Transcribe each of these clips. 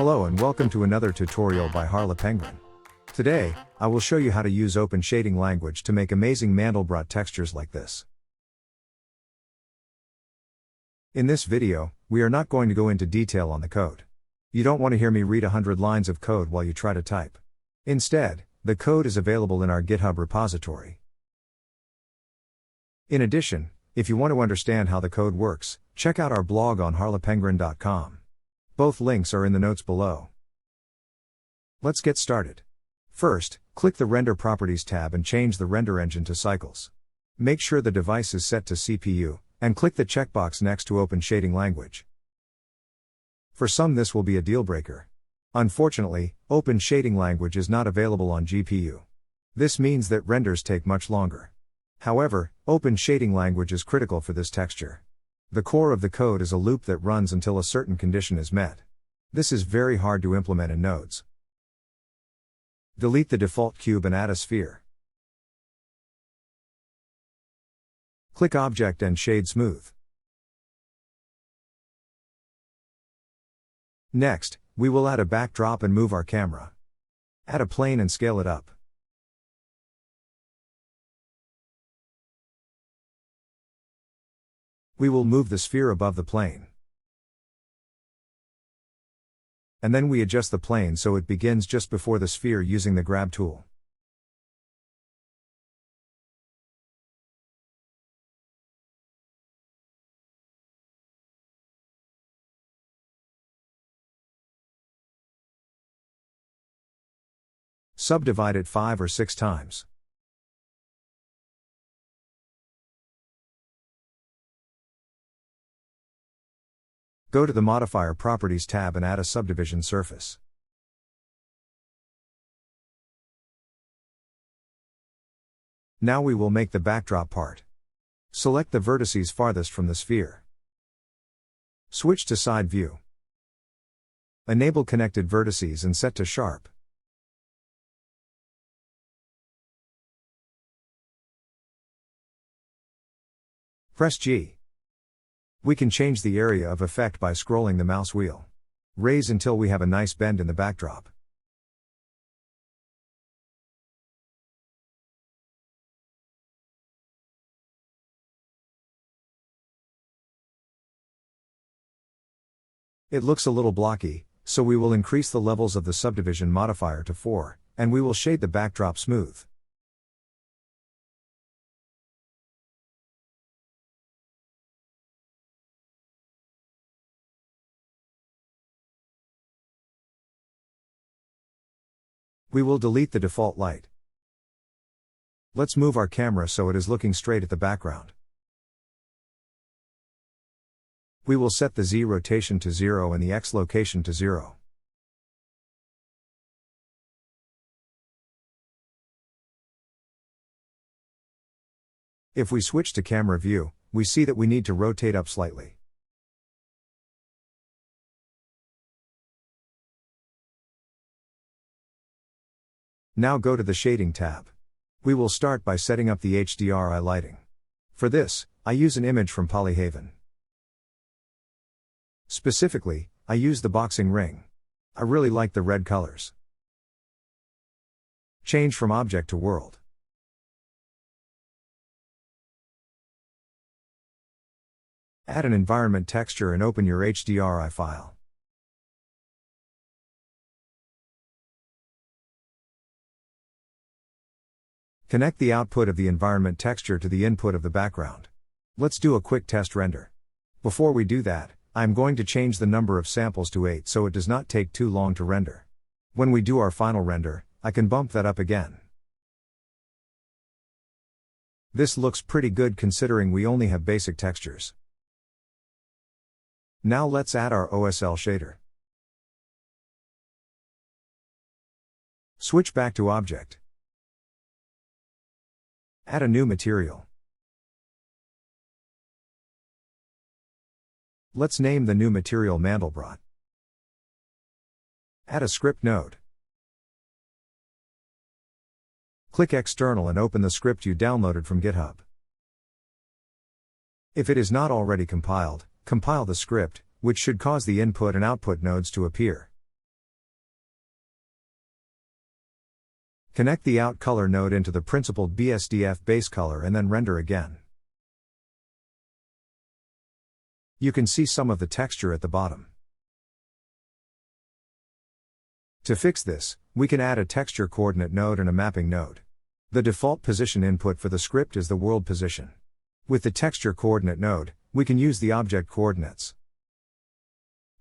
Hello and welcome to another tutorial by Harla Penguin. Today, I will show you how to use open shading language to make amazing Mandelbrot textures like this. In this video, we are not going to go into detail on the code. You don't want to hear me read 100 lines of code while you try to type. Instead, the code is available in our GitHub repository. In addition, if you want to understand how the code works, check out our blog on harlapenguin.com. Both links are in the notes below. Let's get started. First, click the Render Properties tab and change the render engine to Cycles. Make sure the device is set to CPU, and click the checkbox next to Open Shading Language. For some this will be a deal breaker. Unfortunately, Open Shading Language is not available on GPU. This means that renders take much longer. However, Open Shading Language is critical for this texture. The core of the code is a loop that runs until a certain condition is met. This is very hard to implement in nodes. Delete the default cube and add a sphere. Click Object and Shade Smooth. Next, we will add a backdrop and move our camera. Add a plane and scale it up. We will move the sphere above the plane. And then we adjust the plane so it begins just before the sphere using the grab tool. Subdivide it 5 or 6 times. Go to the Modifier Properties tab and add a subdivision surface. Now we will make the backdrop part. Select the vertices farthest from the sphere. Switch to Side View. Enable Connected Vertices and set to Sharp. Press G. We can change the area of effect by scrolling the mouse wheel. Raise until we have a nice bend in the backdrop. It looks a little blocky, so we will increase the levels of the subdivision modifier to 4, and we will shade the backdrop smooth. We will delete the default light. Let's move our camera so it is looking straight at the background. We will set the Z rotation to 0 and the X location to 0. If we switch to camera view, we see that we need to rotate up slightly. Now go to the Shading tab. We will start by setting up the HDRI lighting. For this, I use an image from Polyhaven. Specifically, I use the boxing ring. I really like the red colors. Change from Object to World. Add an environment texture and open your HDRI file. Connect the output of the environment texture to the input of the background. Let's do a quick test render. Before we do that, I am going to change the number of samples to 8 so it does not take too long to render. When we do our final render, I can bump that up again. This looks pretty good considering we only have basic textures. Now let's add our OSL shader. Switch back to Object. Add a new material. Let's name the new material Mandelbrot. Add a script node. Click External and open the script you downloaded from GitHub. If it is not already compiled, compile the script, which should cause the input and output nodes to appear. Connect the Out Color node into the principled BSDF base color and then render again. You can see some of the texture at the bottom. To fix this, we can add a texture coordinate node and a mapping node. The default position input for the script is the world position. With the texture coordinate node, we can use the object coordinates.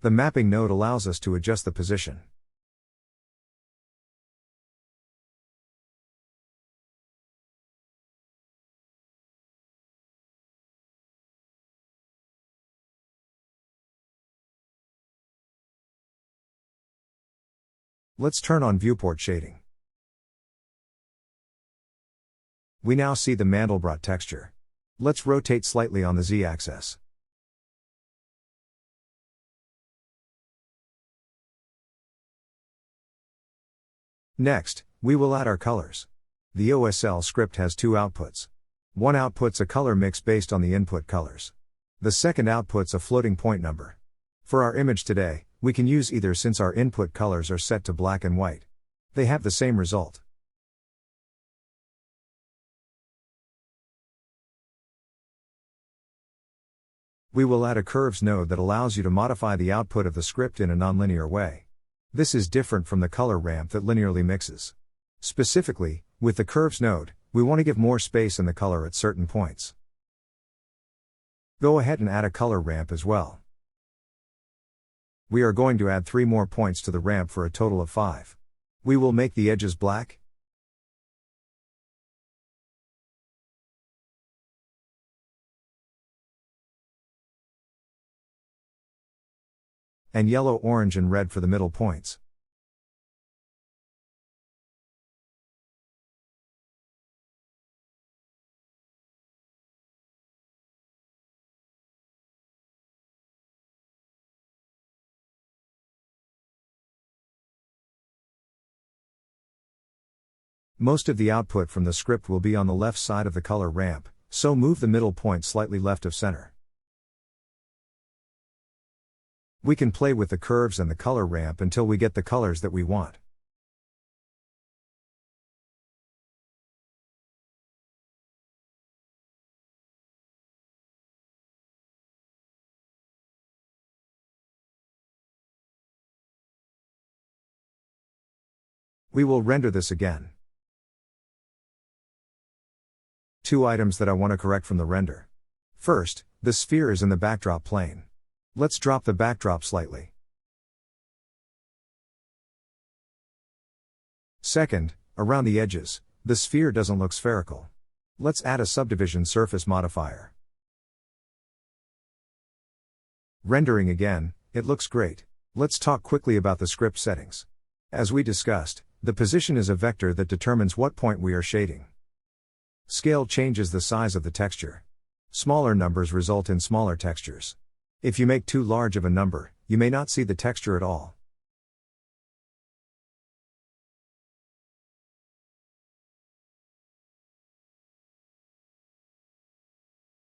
The mapping node allows us to adjust the position. Let's turn on viewport shading. We now see the Mandelbrot texture. Let's rotate slightly on the Z-axis. Next, we will add our colors. The OSL script has two outputs. One outputs a color mix based on the input colors. The second outputs a floating point number. For our image today, we can use either since our input colors are set to black and white. They have the same result. We will add a curves node that allows you to modify the output of the script in a nonlinear way. This is different from the color ramp that linearly mixes. Specifically, with the curves node, we want to give more space in the color at certain points. Go ahead and add a color ramp as well. We are going to add 3 more points to the ramp for a total of 5. We will make the edges black, and yellow, orange and red for the middle points. Most of the output from the script will be on the left side of the color ramp, so move the middle point slightly left of center. We can play with the curves and the color ramp until we get the colors that we want. We will render this again. 2 items that I want to correct from the render. First, the sphere is in the backdrop plane. Let's drop the backdrop slightly. Second, around the edges, the sphere doesn't look spherical. Let's add a subdivision surface modifier. Rendering again, it looks great. Let's talk quickly about the script settings. As we discussed, the position is a vector that determines what point we are shading. Scale changes the size of the texture. Smaller numbers result in smaller textures. If you make too large of a number, you may not see the texture at all.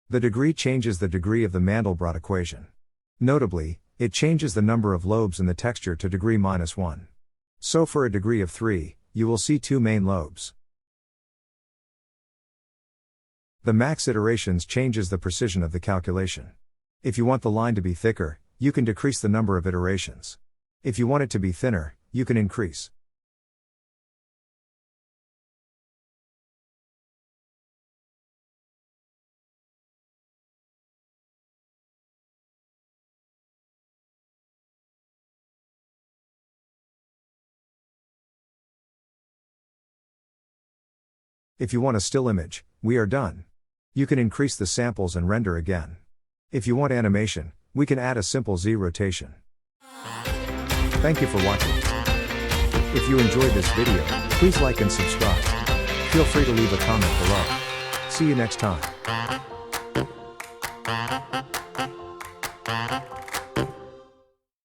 The degree changes the degree of the Mandelbrot equation. Notably, it changes the number of lobes in the texture to degree -1. So for a degree of 3, you will see 2 main lobes. The max iterations changes the precision of the calculation. If you want the line to be thicker, you can decrease the number of iterations. If you want it to be thinner, you can increase. If you want a still image, we are done. You can increase the samples and render again. If you want animation, we can add a simple Z rotation. Thank you for watching. If you enjoyed this video, please like and subscribe. Feel free to leave a comment below. See you next time.